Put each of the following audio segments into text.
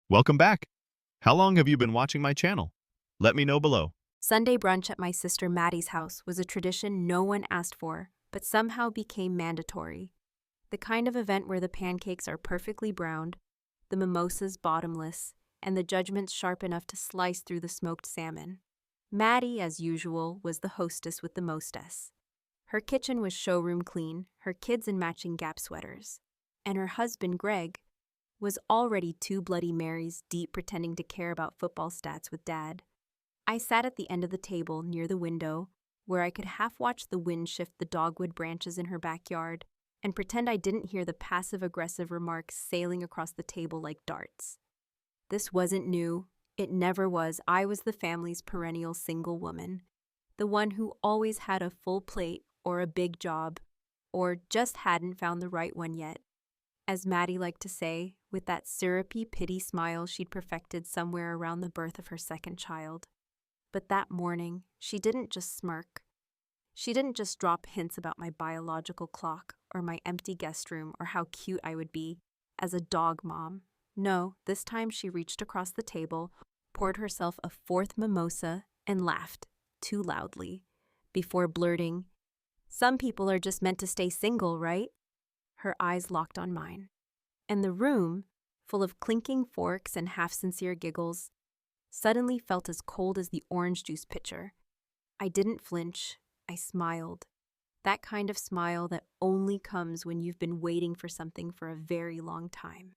Welcome back. How long have you been watching my channel? Let me know below. Sunday brunch at my sister Maddie's house was a tradition no one asked for, but somehow became mandatory. The kind of event where the pancakes are perfectly browned, the mimosas bottomless, and the judgments sharp enough to slice through the smoked salmon. Maddie, as usual, was the hostess with the mostess. Her kitchen was showroom clean, her kids in matching Gap sweaters. And her husband, Greg, was already two Bloody Marys deep pretending to care about football stats with Dad. I sat at the end of the table near the window, where I could half watch the wind shift the dogwood branches in her backyard and pretend I didn't hear the passive-aggressive remarks sailing across the table like darts. This wasn't new. It never was. I was the family's perennial single woman, the one who always had a full plate or a big job, or just hadn't found the right one yet. As Maddie liked to say, with that syrupy pity smile she'd perfected somewhere around the birth of her second child. But that morning, she didn't just smirk. She didn't just drop hints about my biological clock or my empty guest room or how cute I would be as a dog mom. No, this time she reached across the table, poured herself a fourth mimosa, and laughed, too loudly, before blurting, "Some people are just meant to stay single, right?" Her eyes locked on mine. And the room, full of clinking forks and half-sincere giggles, suddenly felt as cold as the orange juice pitcher. I didn't flinch. I smiled. That kind of smile that only comes when you've been waiting for something for a very long time.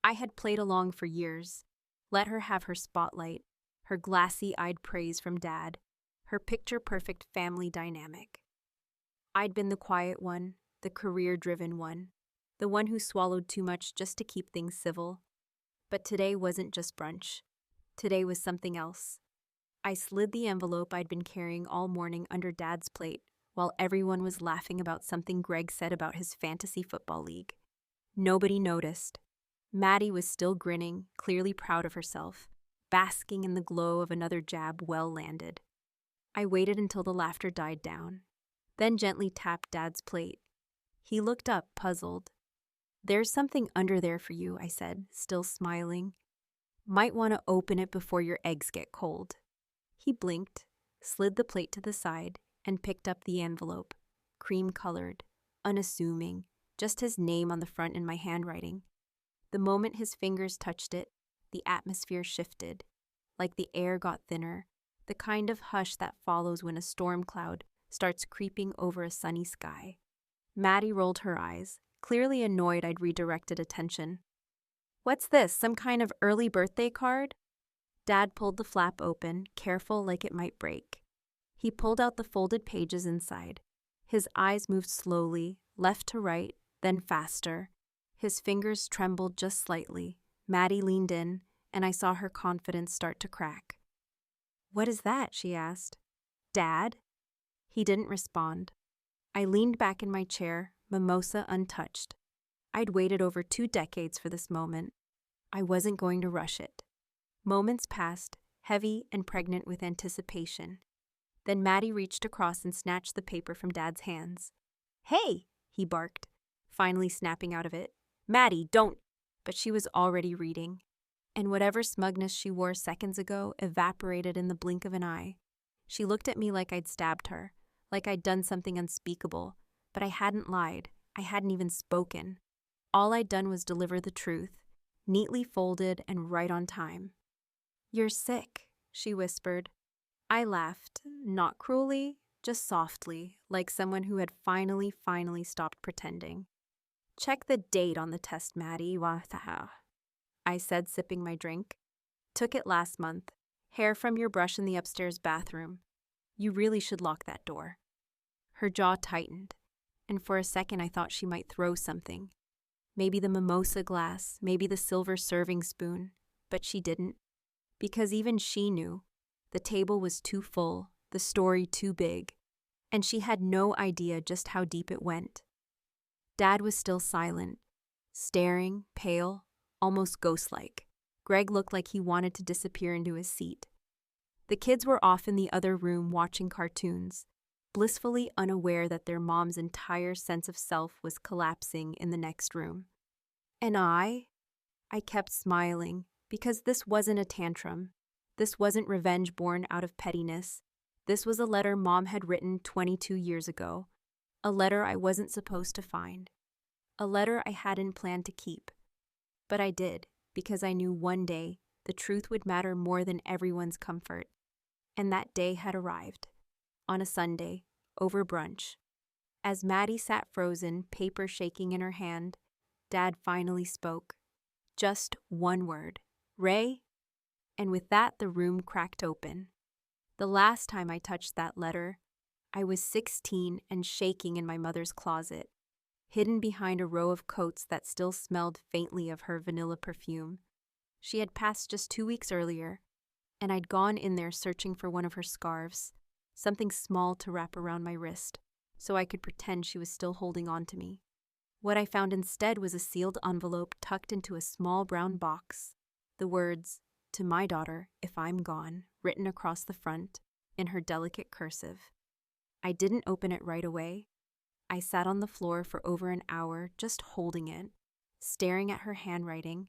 I had played along for years, let her have her spotlight, her glassy-eyed praise from Dad, her picture-perfect family dynamic. I'd been the quiet one, the career-driven one, the one who swallowed too much just to keep things civil. But today wasn't just brunch. Today was something else. I slid the envelope I'd been carrying all morning under Dad's plate while everyone was laughing about something Greg said about his fantasy football league. Nobody noticed. Maddie was still grinning, clearly proud of herself, basking in the glow of another jab well landed. I waited until the laughter died down, then gently tapped Dad's plate. He looked up, puzzled. "There's something under there for you," I said, still smiling. "Might want to open it before your eggs get cold." He blinked, slid the plate to the side, and picked up the envelope, cream-colored, unassuming, just his name on the front in my handwriting. The moment his fingers touched it, the atmosphere shifted, like the air got thinner, the kind of hush that follows when a storm cloud starts creeping over a sunny sky. Maddie rolled her eyes, clearly annoyed I'd redirected attention. "What's this, some kind of early birthday card?" Dad pulled the flap open, careful like it might break. He pulled out the folded pages inside. His eyes moved slowly, left to right, then faster. His fingers trembled just slightly. Maddie leaned in, and I saw her confidence start to crack. "What is that?" she asked. "Dad?" He didn't respond. I leaned back in my chair, mimosa untouched. I'd waited over 2 decades for this moment. I wasn't going to rush it. Moments passed, heavy and pregnant with anticipation. Then Maddie reached across and snatched the paper from Dad's hands. "Hey!" he barked, finally snapping out of it. "Maddie, don't!" But she was already reading. And whatever smugness she wore seconds ago evaporated in the blink of an eye. She looked at me like I'd stabbed her, like I'd done something unspeakable. But I hadn't lied. I hadn't even spoken. All I'd done was deliver the truth, neatly folded and right on time. "You're sick," she whispered. I laughed, not cruelly, just softly, like someone who had finally stopped pretending. "Check the date on the test, Maddie. I said, sipping my drink. "Took it last month. Hair from your brush in the upstairs bathroom. You really should lock that door." Her jaw tightened, and for a second I thought she might throw something. Maybe the mimosa glass, maybe the silver serving spoon, but she didn't. Because even she knew. The table was too full, the story too big, and she had no idea just how deep it went. Dad was still silent, staring, pale, almost ghost-like. Greg looked like he wanted to disappear into his seat. The kids were off in the other room watching cartoons, blissfully unaware that their mom's entire sense of self was collapsing in the next room. And I kept smiling, Because this wasn't a tantrum. This wasn't revenge born out of pettiness. This was a letter Mom had written 22 years ago. A letter I wasn't supposed to find. A letter I hadn't planned to keep. But I did, because I knew one day the truth would matter more than everyone's comfort. And that day had arrived. On a Sunday, over brunch. As Maddie sat frozen, paper shaking in her hand, Dad finally spoke. Just one word. Ray? And with that, the room cracked open. The last time I touched that letter, I was 16 and shaking in my mother's closet, hidden behind a row of coats that still smelled faintly of her vanilla perfume. She had passed just 2 weeks earlier, and I'd gone in there searching for one of her scarves, something small to wrap around my wrist, so I could pretend she was still holding on to me. What I found instead was a sealed envelope tucked into a small brown box. The words, "To my daughter, if I'm gone," written across the front, in her delicate cursive. I didn't open it right away. I sat on the floor for over an hour just holding it, staring at her handwriting,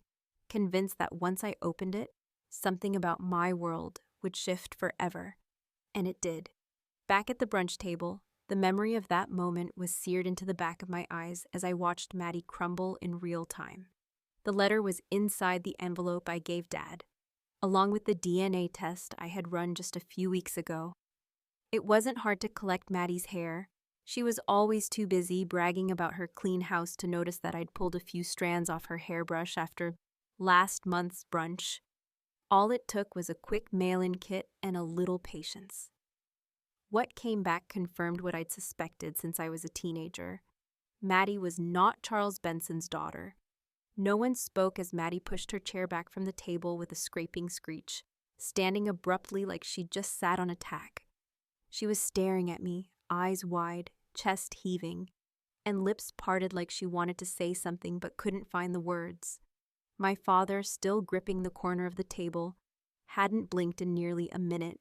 convinced that once I opened it, something about my world would shift forever. And it did. Back at the brunch table, the memory of that moment was seared into the back of my eyes as I watched Maddie crumble in real time. The letter was inside the envelope I gave Dad, along with the DNA test I had run just a few weeks ago. It wasn't hard to collect Maddie's hair. She was always too busy bragging about her clean house to notice that I'd pulled a few strands off her hairbrush after last month's brunch. All it took was a quick mail-in kit and a little patience. What came back confirmed what I'd suspected since I was a teenager. Maddie was not Charles Benson's daughter. No one spoke as Maddie pushed her chair back from the table with a scraping screech, standing abruptly like she'd just sat on a tack. She was staring at me, eyes wide, chest heaving, and lips parted like she wanted to say something but couldn't find the words. My father, still gripping the corner of the table, hadn't blinked in nearly a minute.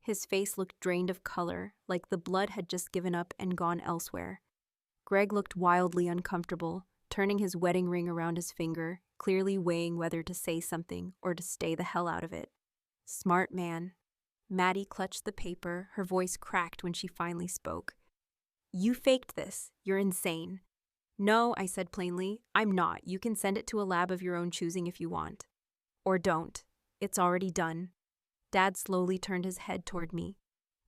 His face looked drained of color, like the blood had just given up and gone elsewhere. Greg looked wildly uncomfortable, turning his wedding ring around his finger, clearly weighing whether to say something or to stay the hell out of it. Smart man. Maddie clutched the paper, her voice cracked when she finally spoke. "You faked this. You're insane." "No," I said plainly, "I'm not. You can send it to a lab of your own choosing if you want. Or don't. It's already done." Dad slowly turned his head toward me,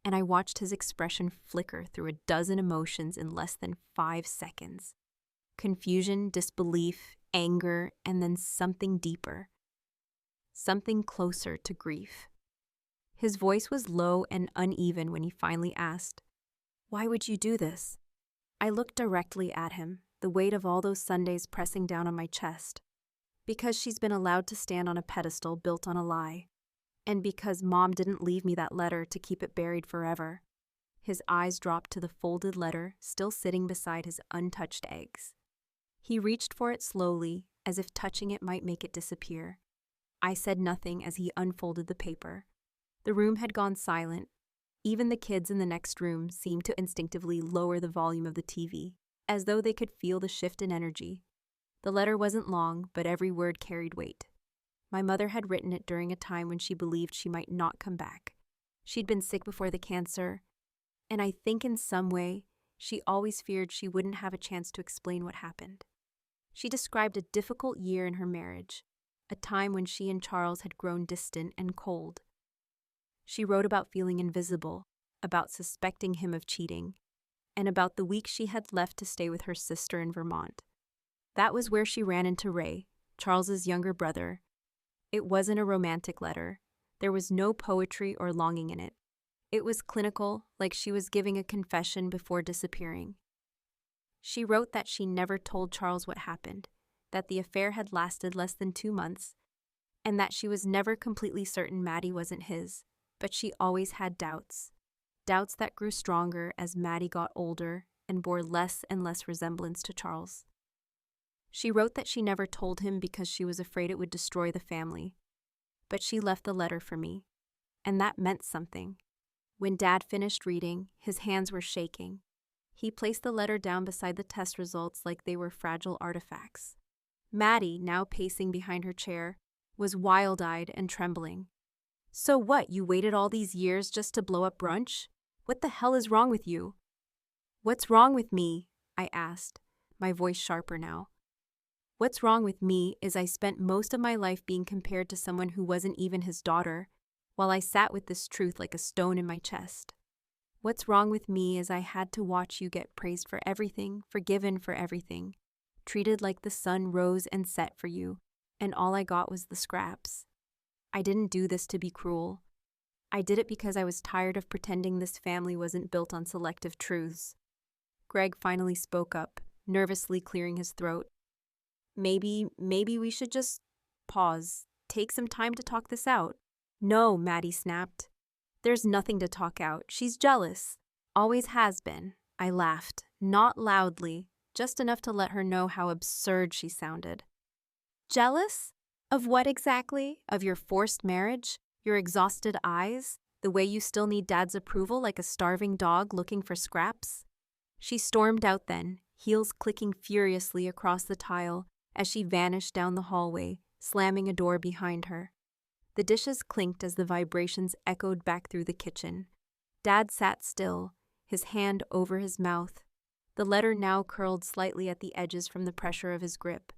and I watched his expression flicker through a dozen emotions in less than 5 seconds. Confusion, disbelief, anger, and then something deeper. Something closer to grief. His voice was low and uneven when he finally asked, "Why would you do this?" I looked directly at him, the weight of all those Sundays pressing down on my chest. Because she's been allowed to stand on a pedestal built on a lie. And because Mom didn't leave me that letter to keep it buried forever. His eyes dropped to the folded letter still sitting beside his untouched eggs. He reached for it slowly, as if touching it might make it disappear. I said nothing as he unfolded the paper. The room had gone silent. Even the kids in the next room seemed to instinctively lower the volume of the TV, as though they could feel the shift in energy. The letter wasn't long, but every word carried weight. My mother had written it during a time when she believed she might not come back. She'd been sick before the cancer, and I think in some way, she always feared she wouldn't have a chance to explain what happened. She described a difficult year in her marriage, a time when she and Charles had grown distant and cold. She wrote about feeling invisible, about suspecting him of cheating, and about the week she had left to stay with her sister in Vermont. That was where she ran into Ray, Charles's younger brother. It wasn't a romantic letter. There was no poetry or longing in it. It was clinical, like she was giving a confession before disappearing. She wrote that she never told Charles what happened, that the affair had lasted less than 2 months, and that she was never completely certain Maddie wasn't his, but she always had doubts. Doubts that grew stronger as Maddie got older and bore less and less resemblance to Charles. She wrote that she never told him because she was afraid it would destroy the family. But she left the letter for me, and that meant something. When Dad finished reading, his hands were shaking. He placed the letter down beside the test results like they were fragile artifacts. Maddie, now pacing behind her chair, was wild-eyed and trembling. "So what, you waited all these years just to blow up Brunch? What the hell is wrong with you?" "What's wrong with me?" I asked, my voice sharper now. "What's wrong with me is I spent most of my life being compared to someone who wasn't even his daughter, while I sat with this truth like a stone in my chest. What's wrong with me is I had to watch you get praised for everything, forgiven for everything, treated like the sun rose and set for you, and all I got was the scraps. I didn't do this to be cruel. I did it because I was tired of pretending this family wasn't built on selective truths." Greg finally spoke up, nervously clearing his throat. Maybe we should just pause, take some time to talk this out." "No," Maddie snapped. "There's nothing to talk out. She's jealous. Always has been." I laughed, not loudly, just enough to let her know how absurd she sounded. "Jealous? Of what exactly? Of your forced marriage? Your exhausted eyes? The way you still need Dad's approval like a starving dog looking for scraps?" She stormed out then, heels clicking furiously across the tile as she vanished down the hallway, slamming a door behind her. The dishes clinked as the vibrations echoed back through the kitchen. Dad sat still, his hand over his mouth, the letter now curled slightly at the edges from the pressure of his grip.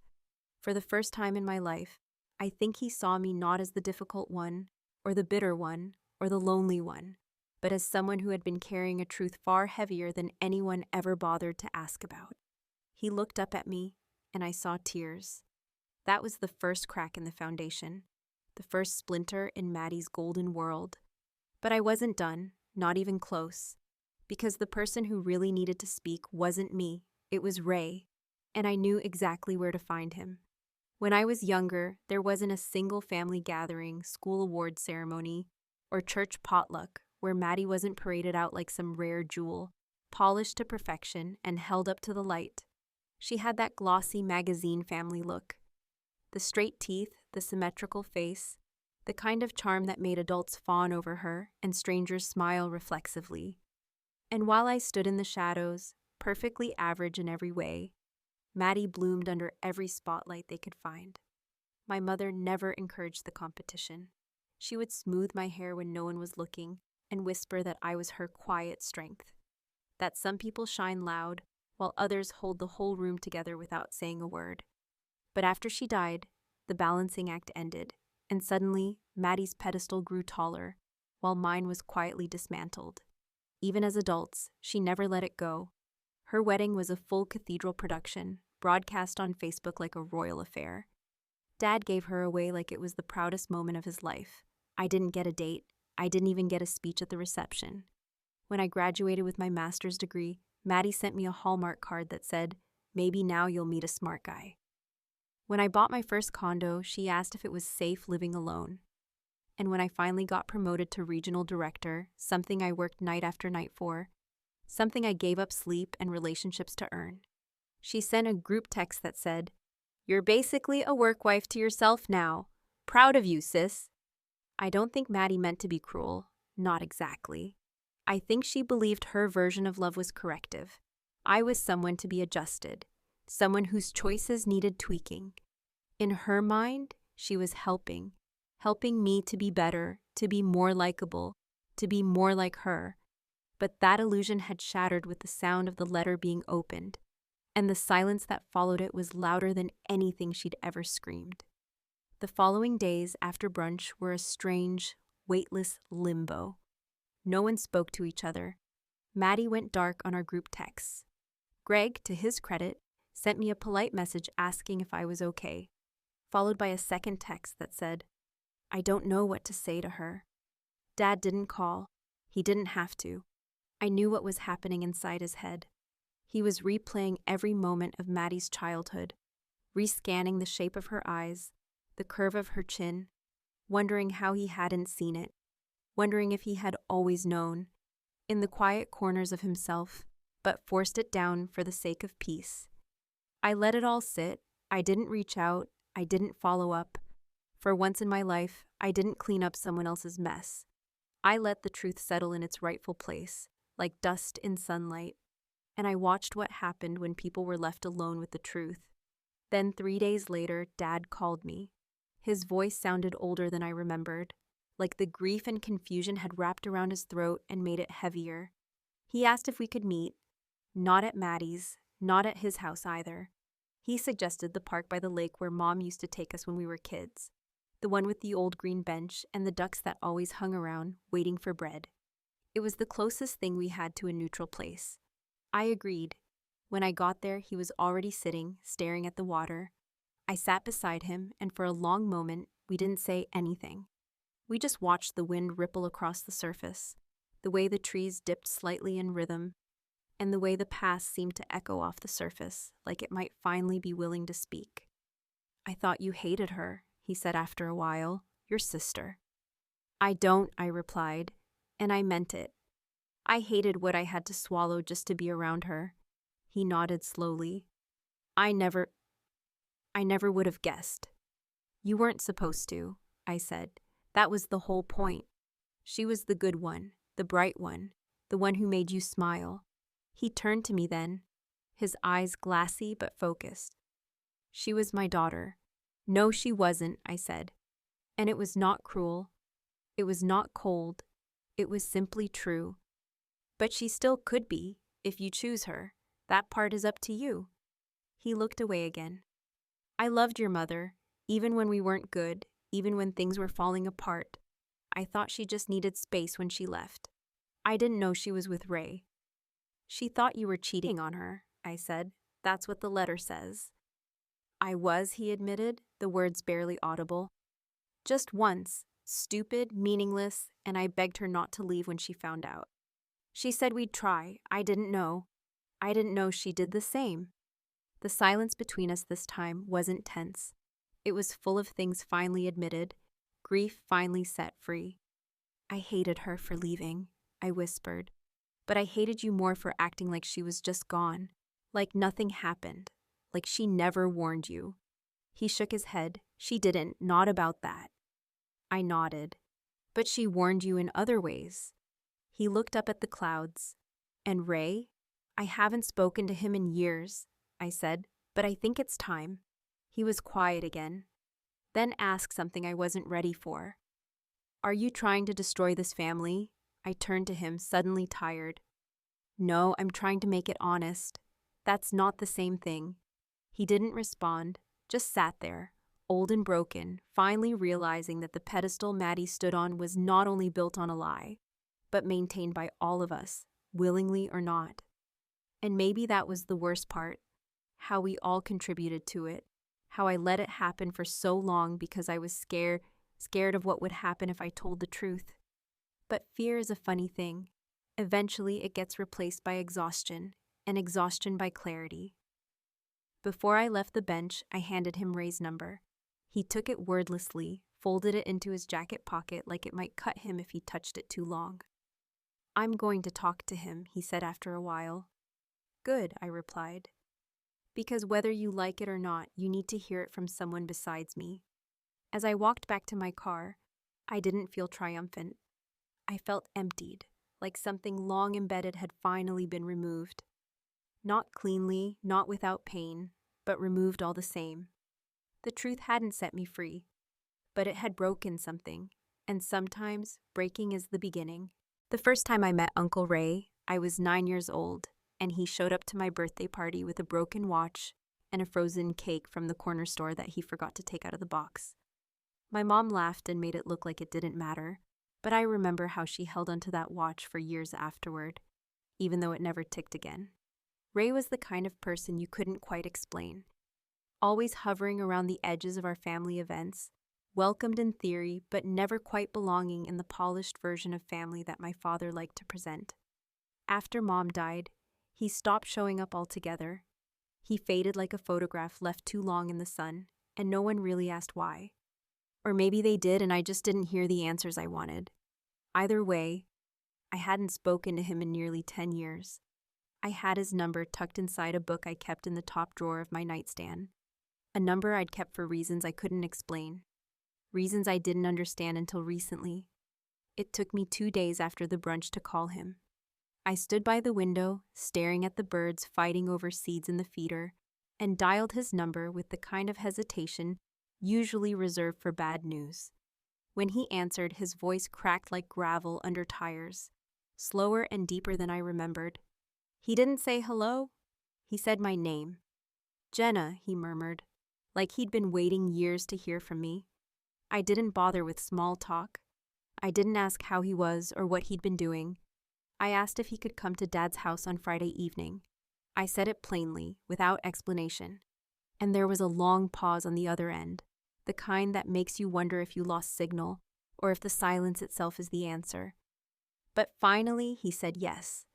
For the first time in my life, I think he saw me not as the difficult one, or the bitter one, or the lonely one, but as someone who had been carrying a truth far heavier than anyone ever bothered to ask about. He looked up at me, and I saw tears. That was the first crack in the foundation, the first splinter in Maddie's golden world. But I wasn't done, not even close, because the person who really needed to speak wasn't me, it was Ray, and I knew exactly where to find him. When I was younger, there wasn't a single family gathering, school award ceremony, or church potluck where Maddie wasn't paraded out like some rare jewel, polished to perfection and held up to the light. She had that glossy magazine family look. The straight teeth, the symmetrical face, the kind of charm that made adults fawn over her and strangers smile reflexively. And while I stood in the shadows, perfectly average in every way, Maddie bloomed under every spotlight they could find. My mother never encouraged the competition. She would smooth my hair when no one was looking and whisper that I was her quiet strength, that some people shine loud while others hold the whole room together without saying a word. But after she died, the balancing act ended, and suddenly Maddie's pedestal grew taller, while mine was quietly dismantled. Even as adults, she never let it go. Her wedding was a full cathedral production, broadcast on Facebook like a royal affair. Dad gave her away like it was the proudest moment of his life. I didn't get a date. I didn't even get a speech at the reception. When I graduated with my master's degree, Maddie sent me a Hallmark card that said, "Maybe now you'll meet a smart guy." When I bought my first condo, she asked if it was safe living alone. And when I finally got promoted to regional director, something I worked night after night for, something I gave up sleep and relationships to earn, she sent a group text that said, "You're basically a work wife to yourself now. Proud of you, sis." I don't think Maddie meant to be cruel. Not exactly. I think she believed her version of love was corrective. I was someone to be adjusted, someone whose choices needed tweaking. In her mind, she was helping me to be better, to be more likable, to be more like her. But that illusion had shattered with the sound of the letter being opened, and the silence that followed it was louder than anything she'd ever screamed. The following days after brunch were a strange, weightless limbo. No one spoke to each other. Maddie went dark on our group texts. Greg, to his credit, sent me a polite message asking if I was okay, followed by a second text that said, "I don't know what to say to her." Dad didn't call. He didn't have to. I knew what was happening inside his head. He was replaying every moment of Maddie's childhood, rescanning the shape of her eyes, the curve of her chin, wondering how he hadn't seen it, wondering if he had always known, in the quiet corners of himself, but forced it down for the sake of peace. I let it all sit. I didn't reach out. I didn't follow up. For once in my life, I didn't clean up someone else's mess. I let the truth settle in its rightful place, like dust in sunlight, and I watched what happened when people were left alone with the truth. Then 3 days later, Dad called me. His voice sounded older than I remembered, like the grief and confusion had wrapped around his throat and made it heavier. He asked if we could meet, not at Maddie's, not at his house either. He suggested the park by the lake where Mom used to take us when we were kids, the one with the old green bench and the ducks that always hung around, waiting for bread. It was the closest thing we had to a neutral place. I agreed. When I got there, he was already sitting, staring at the water. I sat beside him, and for a long moment, we didn't say anything. We just watched the wind ripple across the surface, the way the trees dipped slightly in rhythm, and the way the past seemed to echo off the surface, like it might finally be willing to speak. "I thought you hated her," he said after a while. "Your sister." "I don't," I replied, and I meant it. I hated what I had to swallow just to be around her. He nodded slowly. I never would have guessed." "You weren't supposed to," I said. "That was the whole point. She was the good one, the bright one, the one who made you smile." He turned to me then, his eyes glassy but focused. "She was my daughter." "No, she wasn't," I said. "And it was not cruel. It was not cold. It was simply true. But she still could be, if you choose her. That part is up to you." He looked away again. "I loved your mother, even when we weren't good, even when things were falling apart. I thought she just needed space when she left. I didn't know she was with Ray." "She thought you were cheating on her," I said. "That's what the letter says." "I was," he admitted, the words barely audible. "Just once, stupid, meaningless, and I begged her not to leave when she found out. She said we'd try. I didn't know. I didn't know she did the same." The silence between us this time wasn't tense. It was full of things finally admitted, grief finally set free. "I hated her for leaving," I whispered. "But I hated you more for acting like she was just gone, like nothing happened, like she never warned you." He shook his head. "She didn't, not about that." I nodded. "But she warned you in other ways." He looked up at the clouds. "And Ray? I haven't spoken to him in years," I said, "but I think it's time." He was quiet again, then asked something I wasn't ready for. "Are you trying to destroy this family?" I turned to him, suddenly tired. "No, I'm trying to make it honest." "That's not the same thing." He didn't respond, just sat there, old and broken, finally realizing that the pedestal Maddie stood on was not only built on a lie, but maintained by all of us, willingly or not. And maybe that was the worst part, how we all contributed to it, how I let it happen for so long because I was scared of what would happen if I told the truth. But fear is a funny thing. Eventually it gets replaced by exhaustion, and exhaustion by clarity. Before I left the bench, I handed him Ray's number. He took it wordlessly, folded it into his jacket pocket like it might cut him if he touched it too long. "I'm going to talk to him," he said after a while. "Good," I replied. "Because whether you like it or not, you need to hear it from someone besides me." As I walked back to my car, I didn't feel triumphant. I felt emptied, like something long embedded had finally been removed. Not cleanly, not without pain, but removed all the same. The truth hadn't set me free, but it had broken something, and sometimes breaking is the beginning. The first time I met Uncle Ray, I was 9 years old, and he showed up to my birthday party with a broken watch and a frozen cake from the corner store that he forgot to take out of the box. My mom laughed and made it look like it didn't matter, but I remember how she held onto that watch for years afterward, even though it never ticked again. Ray was the kind of person you couldn't quite explain. Always hovering around the edges of our family events, welcomed in theory, but never quite belonging in the polished version of family that my father liked to present. After Mom died, he stopped showing up altogether. He faded like a photograph left too long in the sun, and no one really asked why. Or maybe they did and I just didn't hear the answers I wanted. Either way, I hadn't spoken to him in nearly 10 years. I had his number tucked inside a book I kept in the top drawer of my nightstand. A number I'd kept for reasons I couldn't explain. Reasons I didn't understand until recently. It took me 2 days after the brunch to call him. I stood by the window, staring at the birds fighting over seeds in the feeder, and dialed his number with the kind of hesitation usually reserved for bad news. When he answered, his voice cracked like gravel under tires, slower and deeper than I remembered. He didn't say hello. He said my name. Jenna, he murmured, like he'd been waiting years to hear from me. I didn't bother with small talk. I didn't ask how he was or what he'd been doing. I asked if he could come to Dad's house on Friday evening. I said it plainly, without explanation. And there was a long pause on the other end, the kind that makes you wonder if you lost signal, or if the silence itself is the answer. But finally, he said yes.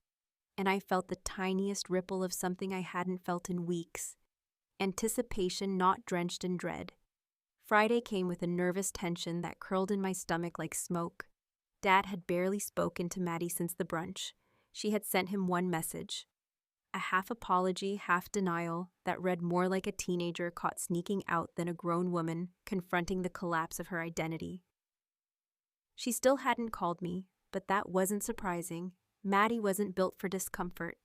And I felt the tiniest ripple of something I hadn't felt in weeks. Anticipation not drenched in dread. Friday came with a nervous tension that curled in my stomach like smoke. Dad had barely spoken to Maddie since the brunch. She had sent him one message. A half apology, half denial that read more like a teenager caught sneaking out than a grown woman confronting the collapse of her identity. She still hadn't called me, but that wasn't surprising. Maddie wasn't built for discomfort.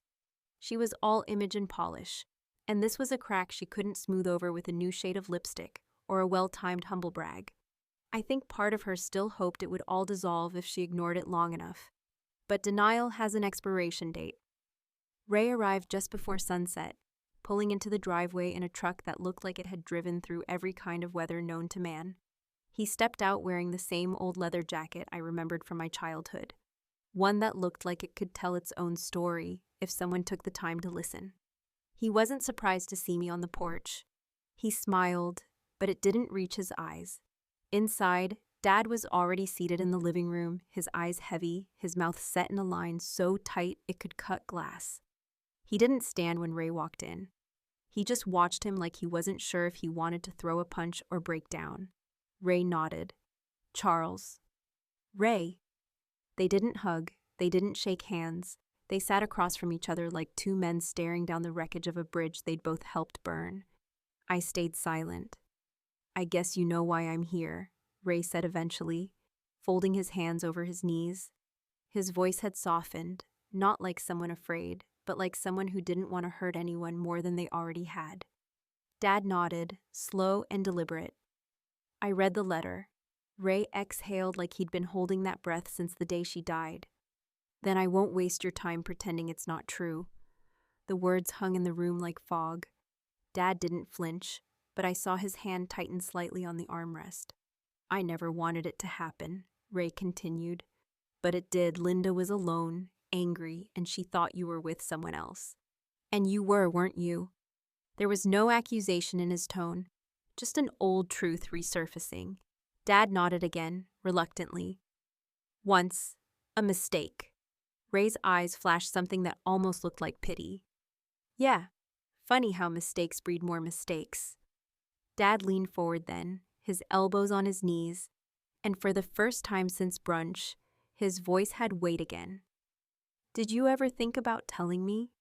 She was all image and polish, and this was a crack she couldn't smooth over with a new shade of lipstick or a well-timed humble brag. I think part of her still hoped it would all dissolve if she ignored it long enough. But denial has an expiration date. Ray arrived just before sunset, pulling into the driveway in a truck that looked like it had driven through every kind of weather known to man. He stepped out wearing the same old leather jacket I remembered from my childhood, one that looked like it could tell its own story if someone took the time to listen. He wasn't surprised to see me on the porch. He smiled, but it didn't reach his eyes. Inside, Dad was already seated in the living room, his eyes heavy, his mouth set in a line so tight it could cut glass. He didn't stand when Ray walked in. He just watched him like he wasn't sure if he wanted to throw a punch or break down. Ray nodded. Charles. Ray. They didn't hug. They didn't shake hands. They sat across from each other like two men staring down the wreckage of a bridge they'd both helped burn. I stayed silent. I guess you know why I'm here, Ray said eventually, folding his hands over his knees. His voice had softened, not like someone afraid, but like someone who didn't want to hurt anyone more than they already had. Dad nodded, slow and deliberate. I read the letter. Ray exhaled like he'd been holding that breath since the day she died. Then I won't waste your time pretending it's not true. The words hung in the room like fog. Dad didn't flinch, but I saw his hand tighten slightly on the armrest. I never wanted it to happen, Ray continued. But it did. Linda was alone, angry, and she thought you were with someone else. And you were, weren't you? There was no accusation in his tone, just an old truth resurfacing. Dad nodded again, reluctantly. Once, a mistake. Ray's eyes flashed something that almost looked like pity. Yeah, funny how mistakes breed more mistakes. Dad leaned forward then, his elbows on his knees, and for the first time since brunch, his voice had weight again. Did you ever think about telling me?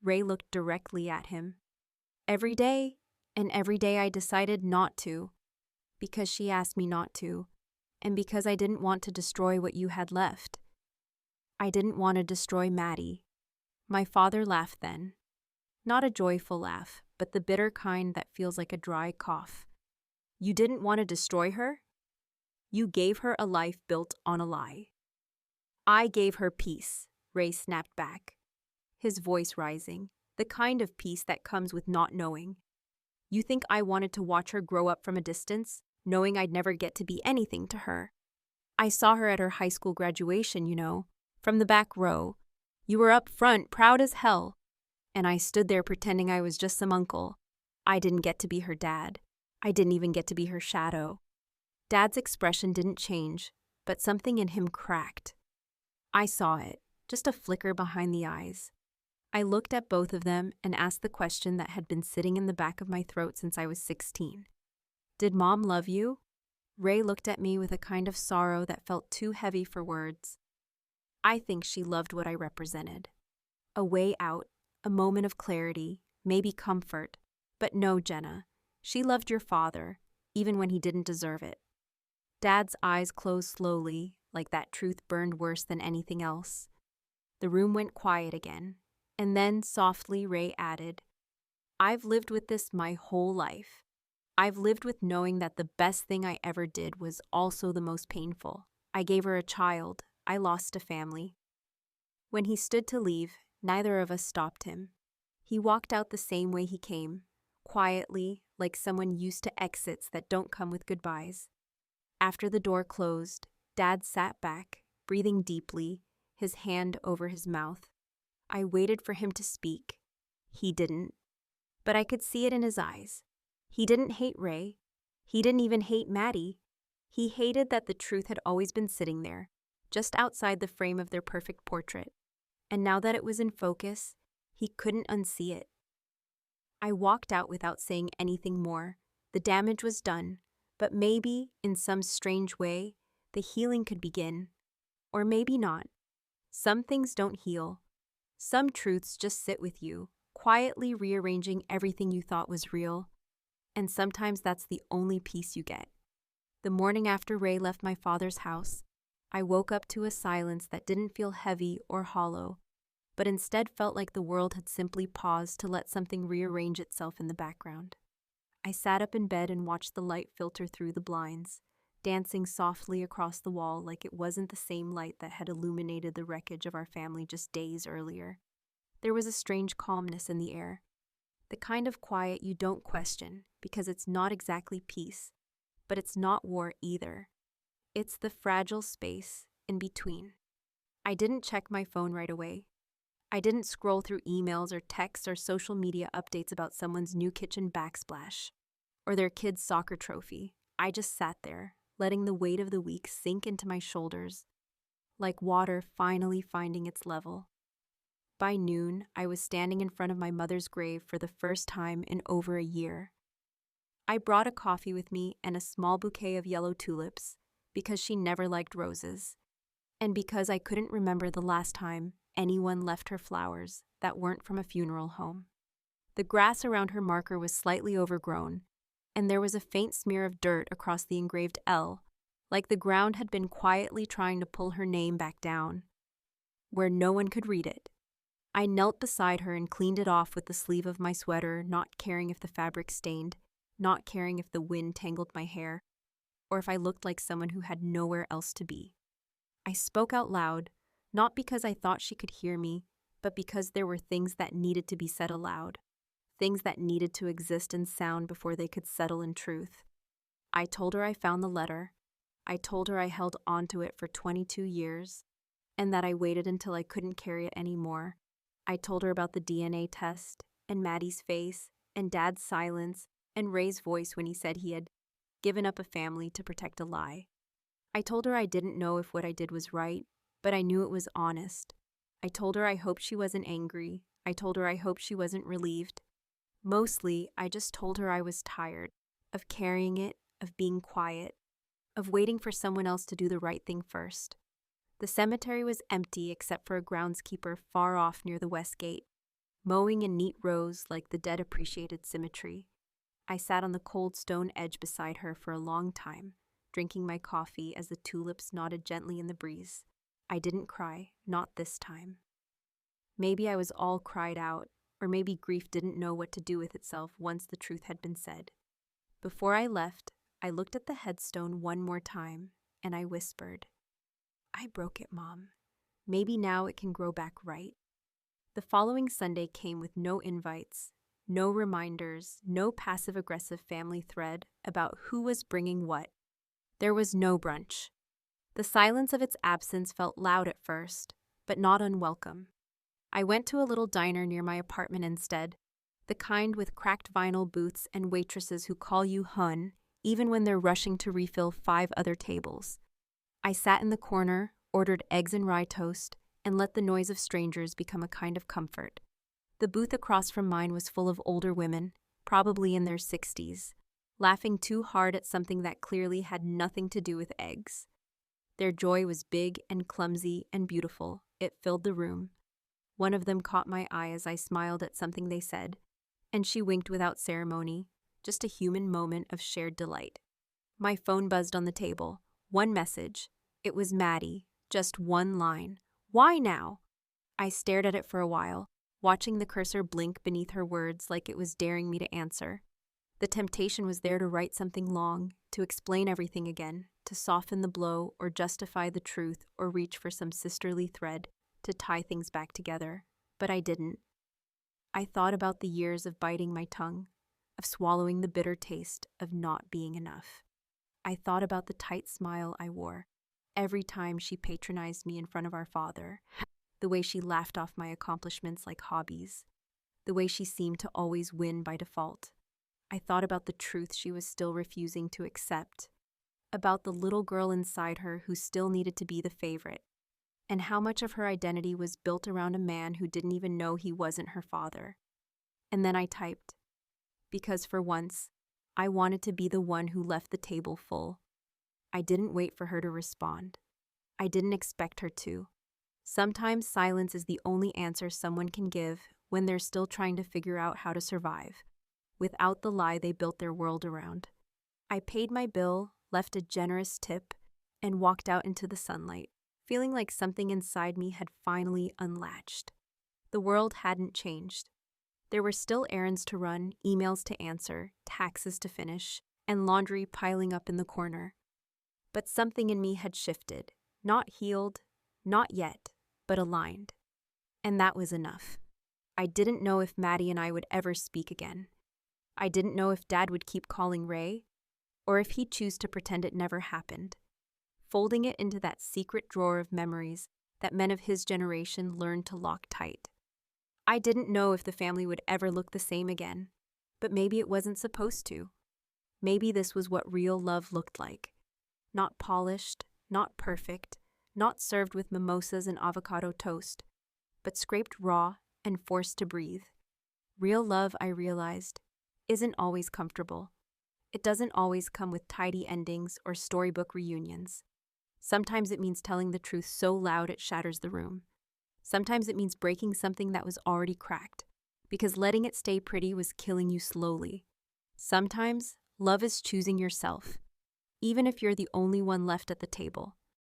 Ray looked directly at him. Every day, and every day I decided not to, because she asked me not to, and because I didn't want to destroy what you had left. I didn't want to destroy Maddie. My father laughed then. Not a joyful laugh, but the bitter kind that feels like a dry cough. You didn't want to destroy her? You gave her a life built on a lie. I gave her peace, Ray snapped back, his voice rising, the kind of peace that comes with not knowing. You think I wanted to watch her grow up from a distance, knowing I'd never get to be anything to her? I saw her at her high school graduation, you know, from the back row. You were up front, proud as hell. And I stood there pretending I was just some uncle. I didn't get to be her dad. I didn't even get to be her shadow. Dad's expression didn't change, but something in him cracked. I saw it, just a flicker behind the eyes. I looked at both of them and asked the question that had been sitting in the back of my throat since I was 16. Did Mom love you? Ray looked at me with a kind of sorrow that felt too heavy for words. I think she loved what I represented. A way out, a moment of clarity, maybe comfort. But no, Jenna, she loved your father, even when he didn't deserve it. Dad's eyes closed slowly, like that truth burned worse than anything else. The room went quiet again, and then softly Ray added, I've lived with this my whole life. I've lived with knowing that the best thing I ever did was also the most painful. I gave her a child. I lost a family. When he stood to leave, neither of us stopped him. He walked out the same way he came, quietly, like someone used to exits that don't come with goodbyes. After the door closed, Dad sat back, breathing deeply, his hand over his mouth. I waited for him to speak. He didn't. But I could see it in his eyes. He didn't hate Ray. He didn't even hate Maddie. He hated that the truth had always been sitting there, just outside the frame of their perfect portrait. And now that it was in focus, he couldn't unsee it. I walked out without saying anything more. The damage was done, but maybe, in some strange way, the healing could begin. Or maybe not. Some things don't heal. Some truths just sit with you, quietly rearranging everything you thought was real. And sometimes that's the only peace you get. The morning after Ray left my father's house, I woke up to a silence that didn't feel heavy or hollow, but instead felt like the world had simply paused to let something rearrange itself in the background. I sat up in bed and watched the light filter through the blinds, dancing softly across the wall like it wasn't the same light that had illuminated the wreckage of our family just days earlier. There was a strange calmness in the air, the kind of quiet you don't question because it's not exactly peace, but it's not war either. It's the fragile space in between. I didn't check my phone right away. I didn't scroll through emails or texts or social media updates about someone's new kitchen backsplash or their kid's soccer trophy. I just sat there, letting the weight of the week sink into my shoulders, like water finally finding its level. By noon, I was standing in front of my mother's grave for the first time in over a year. I brought a coffee with me and a small bouquet of yellow tulips because she never liked roses, and because I couldn't remember the last time anyone left her flowers that weren't from a funeral home. The grass around her marker was slightly overgrown, and there was a faint smear of dirt across the engraved L, like the ground had been quietly trying to pull her name back down, where no one could read it. I knelt beside her and cleaned it off with the sleeve of my sweater, not caring if the fabric stained, not caring if the wind tangled my hair, or if I looked like someone who had nowhere else to be. I spoke out loud, not because I thought she could hear me, but because there were things that needed to be said aloud, things that needed to exist in sound before they could settle in truth. I told her I found the letter. I told her I held onto it for 22 years, and that I waited until I couldn't carry it anymore. I told her about the DNA test, and Maddie's face, and Dad's silence, and Ray's voice when he said he had given up a family to protect a lie. I told her I didn't know if what I did was right, but I knew it was honest. I told her I hoped she wasn't angry. I told her I hoped she wasn't relieved. Mostly, I just told her I was tired of carrying it, of being quiet, of waiting for someone else to do the right thing first. The cemetery was empty except for a groundskeeper far off near the west gate, mowing in neat rows like the dead appreciated symmetry. I sat on the cold stone edge beside her for a long time, drinking my coffee as the tulips nodded gently in the breeze. I didn't cry, not this time. Maybe I was all cried out, or maybe grief didn't know what to do with itself once the truth had been said. Before I left, I looked at the headstone one more time, and I whispered, "I broke it, Mom. Maybe now it can grow back right." The following Sunday came with no invites, no reminders, no passive-aggressive family thread about who was bringing what. There was no brunch. The silence of its absence felt loud at first, but not unwelcome. I went to a little diner near my apartment instead, the kind with cracked vinyl booths and waitresses who call you hun, even when they're rushing to refill 5 other tables. I sat in the corner, ordered eggs and rye toast, and let the noise of strangers become a kind of comfort. The booth across from mine was full of older women, probably in their 60s, laughing too hard at something that clearly had nothing to do with eggs. Their joy was big and clumsy and beautiful. It filled the room. One of them caught my eye as I smiled at something they said, and she winked without ceremony, just a human moment of shared delight. My phone buzzed on the table. One message. It was Maddie. Just one line. "Why now?" I stared at it for a while, watching the cursor blink beneath her words like it was daring me to answer. The temptation was there to write something long, to explain everything again, to soften the blow or justify the truth or reach for some sisterly thread to tie things back together. But I didn't. I thought about the years of biting my tongue, of swallowing the bitter taste of not being enough. I thought about the tight smile I wore every time she patronized me in front of our father, the way she laughed off my accomplishments like hobbies, the way she seemed to always win by default. I thought about the truth she was still refusing to accept, about the little girl inside her who still needed to be the favorite, and how much of her identity was built around a man who didn't even know he wasn't her father. And then I typed, because for once, I wanted to be the one who left the table full. I didn't wait for her to respond. I didn't expect her to. Sometimes silence is the only answer someone can give when they're still trying to figure out how to survive, without the lie they built their world around. I paid my bill, left a generous tip, and walked out into the sunlight, feeling like something inside me had finally unlatched. The world hadn't changed. There were still errands to run, emails to answer, taxes to finish, and laundry piling up in the corner. But something in me had shifted, not healed, not yet, but aligned. And that was enough. I didn't know if Maddie and I would ever speak again. I didn't know if Dad would keep calling Ray, or if he'd choose to pretend it never happened, folding it into that secret drawer of memories that men of his generation learned to lock tight. I didn't know if the family would ever look the same again, but maybe it wasn't supposed to. Maybe this was what real love looked like. Not polished, not perfect, not served with mimosas and avocado toast, but scraped raw and forced to breathe. Real love, I realized, isn't always comfortable. It doesn't always come with tidy endings or storybook reunions. Sometimes it means telling the truth so loud it shatters the room. Sometimes it means breaking something that was already cracked, because letting it stay pretty was killing you slowly. Sometimes love is choosing yourself, even if you're the only one left at the table.